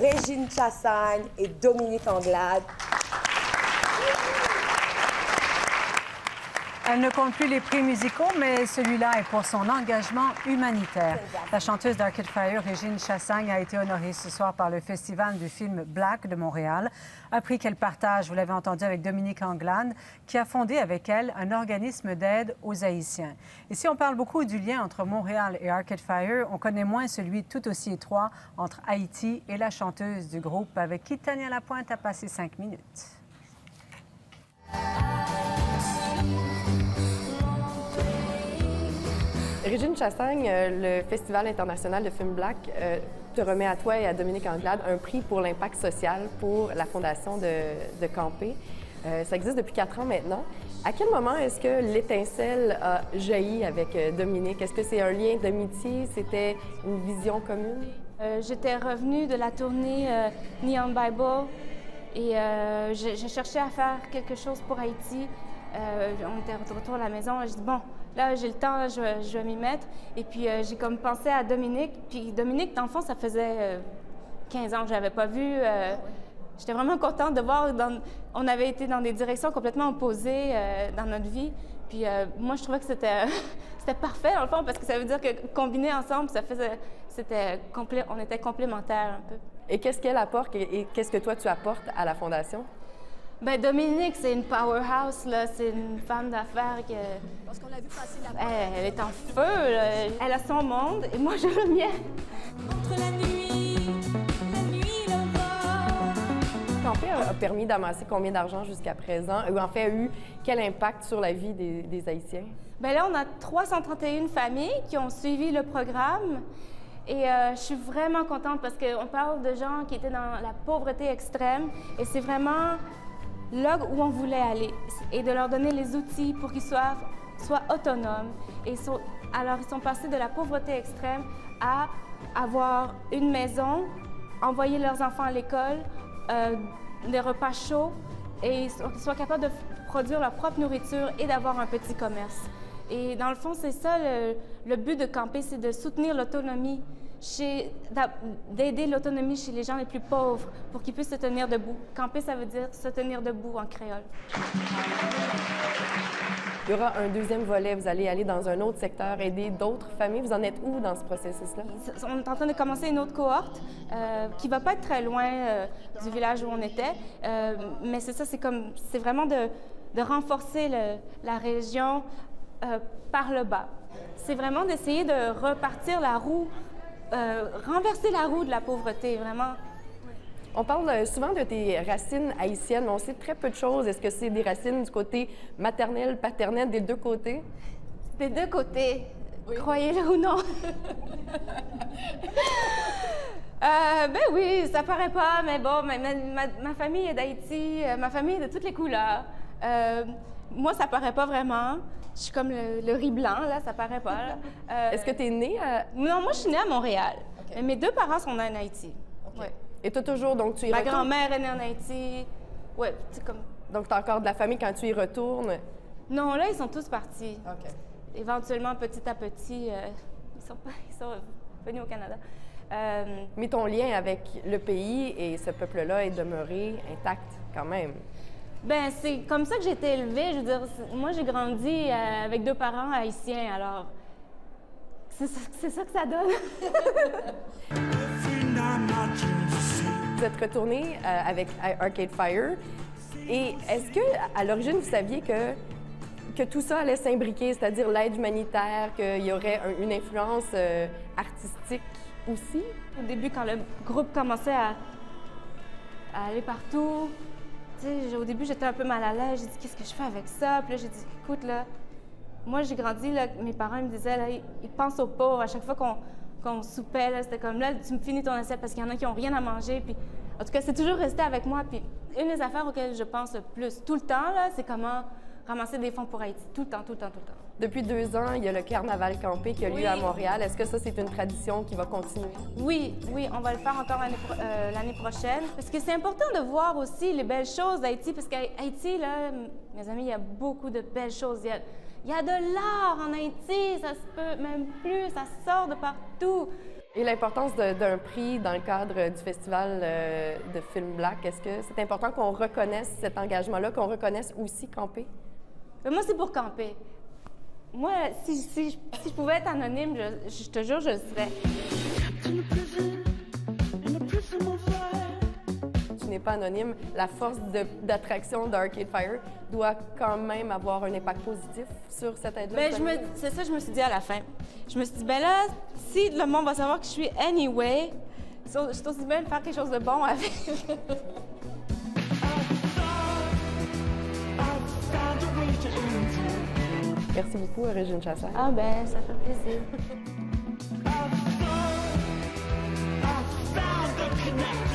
Régine Chassagne et Dominique Anglade. Elle ne compte plus les prix musicaux, mais celui-là est pour son engagement humanitaire. La chanteuse d'Arcade Fire, Régine Chassagne, a été honorée ce soir par le Festival du film Black de Montréal. Un prix qu'elle partage, vous l'avez entendu, avec Dominique Anglade, qui a fondé avec elle un organisme d'aide aux Haïtiens. Et si on parle beaucoup du lien entre Montréal et Arcade Fire, on connaît moins celui tout aussi étroit entre Haïti et la chanteuse du groupe, avec qui Tania Lapointe a passé 5 minutes. Régine Chassagne, le Festival international de film Black te remet à toi et à Dominique Anglade un prix pour l'impact social pour la fondation de Campé. Ça existe depuis 4 ans maintenant. À quel moment est-ce que l'étincelle a jailli avec Dominique? Est-ce que c'est un lien d'amitié? C'était une vision commune? J'étais revenue de la tournée Neon Bible et j'ai cherché à faire quelque chose pour Haïti. On était de retour à la maison et je dis bon, là j'ai le temps, je vais m'y mettre. Et puis j'ai comme pensé à Dominique. Puis Dominique, dans le fond, ça faisait 15 ans que je l'avais pas vu. J'étais vraiment contente de voir. On avait été dans des directions complètement opposées dans notre vie. Puis moi, je trouvais que c'était parfait dans le fond parce que ça veut dire que combinés ensemble, on était complémentaires un peu. Et qu'est-ce qu'elle apporte et qu'est-ce que toi tu apportes à la fondation? Bien, Dominique, c'est une powerhouse, là. C'est une femme d'affaires que... Parce qu'on l'a vu passer la... Elle est en feu, là. Elle a son monde et moi, j'ai le mien. Entre la nuit, le vent. Campé a permis d'amasser combien d'argent jusqu'à présent? Ou en fait, a eu quel impact sur la vie des Haïtiens? Bien là, on a 331 familles qui ont suivi le programme. Et je suis vraiment contente parce qu'on parle de gens qui étaient dans la pauvreté extrême. Et c'est vraiment là où on voulait aller, et de leur donner les outils pour qu'ils soient autonomes. Alors, ils sont passés de la pauvreté extrême à avoir une maison, envoyer leurs enfants à l'école, des repas chauds, et qu'ils soient capables de produire leur propre nourriture et d'avoir un petit commerce. Et dans le fond, c'est ça le but de Campé, c'est de soutenir l'autonomie, d'aider l'autonomie chez les gens les plus pauvres pour qu'ils puissent se tenir debout. Camper, ça veut dire se tenir debout en créole. Il y aura un deuxième volet. Vous allez aller dans un autre secteur, aider d'autres familles. Vous en êtes où dans ce processus-là? On est en train de commencer une autre cohorte qui ne va pas être très loin du village où on était. Mais c'est ça, c'est vraiment de renforcer la région par le bas. C'est vraiment d'essayer de repartir la roue, renverser la roue de la pauvreté, vraiment. On parle souvent de tes racines haïtiennes, mais on sait très peu de choses. Est-ce que c'est des racines du côté maternel, paternel, des deux côtés? Des deux côtés, oui. Croyez-le ou non. Ben oui, ça paraît pas, mais bon, ma famille est d'Haïti, ma famille est de toutes les couleurs. Moi, ça paraît pas vraiment. Je suis comme le riz blanc, là, ça paraît pas. Est-ce que tu es née à... Non, moi, je suis née à Montréal. Okay. Mais mes deux parents sont nés en Haïti. Okay. Ouais. Et toi, toujours, donc tu y Ma retournes? grand-mère est née en Haïti. Ouais, c'est comme... Donc, tu as encore de la famille quand tu y retournes? Non, là, ils sont tous partis. OK. Éventuellement, petit à petit, ils sont venus au Canada. Mais ton lien avec le pays et ce peuple-là est demeuré intact quand même. Bien, c'est comme ça que j'ai été élevée. Je veux dire, moi, j'ai grandi avec deux parents haïtiens, alors c'est ça que ça donne. Vous êtes retourné avec Arcade Fire. Et est-ce que, à l'origine, vous saviez que tout ça allait s'imbriquer, c'est-à-dire l'aide humanitaire, qu'il y aurait une influence artistique aussi? Au début, quand le groupe commençait à aller partout, au début, j'étais un peu mal à l'aise. J'ai dit, qu'est-ce que je fais avec ça? Puis là, j'ai dit, écoute, là, moi, j'ai grandi, là, mes parents me disaient, là, ils pensent aux pauvres. À chaque fois qu'on soupait, là, c'était comme, là, tu me finis ton assiette parce qu'il y en a qui n'ont rien à manger. Puis, en tout cas, c'est toujours resté avec moi. Puis, une des affaires auxquelles je pense le plus tout le temps, là, c'est comment ramasser des fonds pour Haïti. Tout le temps, tout le temps, tout le temps. Depuis 2 ans, il y a le Carnaval Campé qui a lieu à Montréal. Est-ce que ça, c'est une tradition qui va continuer? Oui, on va le faire encore l'année prochaine. Parce que c'est important de voir aussi les belles choses d'Haïti. Parce qu'Haïti, là, mes amis, il y a beaucoup de belles choses. Il Il y a de l'art en Haïti, ça se peut même plus, ça sort de partout. Et l'importance d'un prix dans le cadre du festival de film Black, est-ce que c'est important qu'on reconnaisse cet engagement-là, qu'on reconnaisse aussi camper? Moi, c'est pour camper. Moi, si je pouvais être anonyme, je te jure, je le serais. Tu n'es pas anonyme. La force d'attraction d'Arcade Fire doit quand même avoir un impact positif sur cette aide-là. Ben, c'est ça que je me suis dit à la fin. Je me suis dit, ben là, si le monde va savoir que je suis anyway, je suis aussi bien de faire quelque chose de bon avec. Merci beaucoup, Régine Chassagne. Ah ben, ça fait plaisir. I found the connection.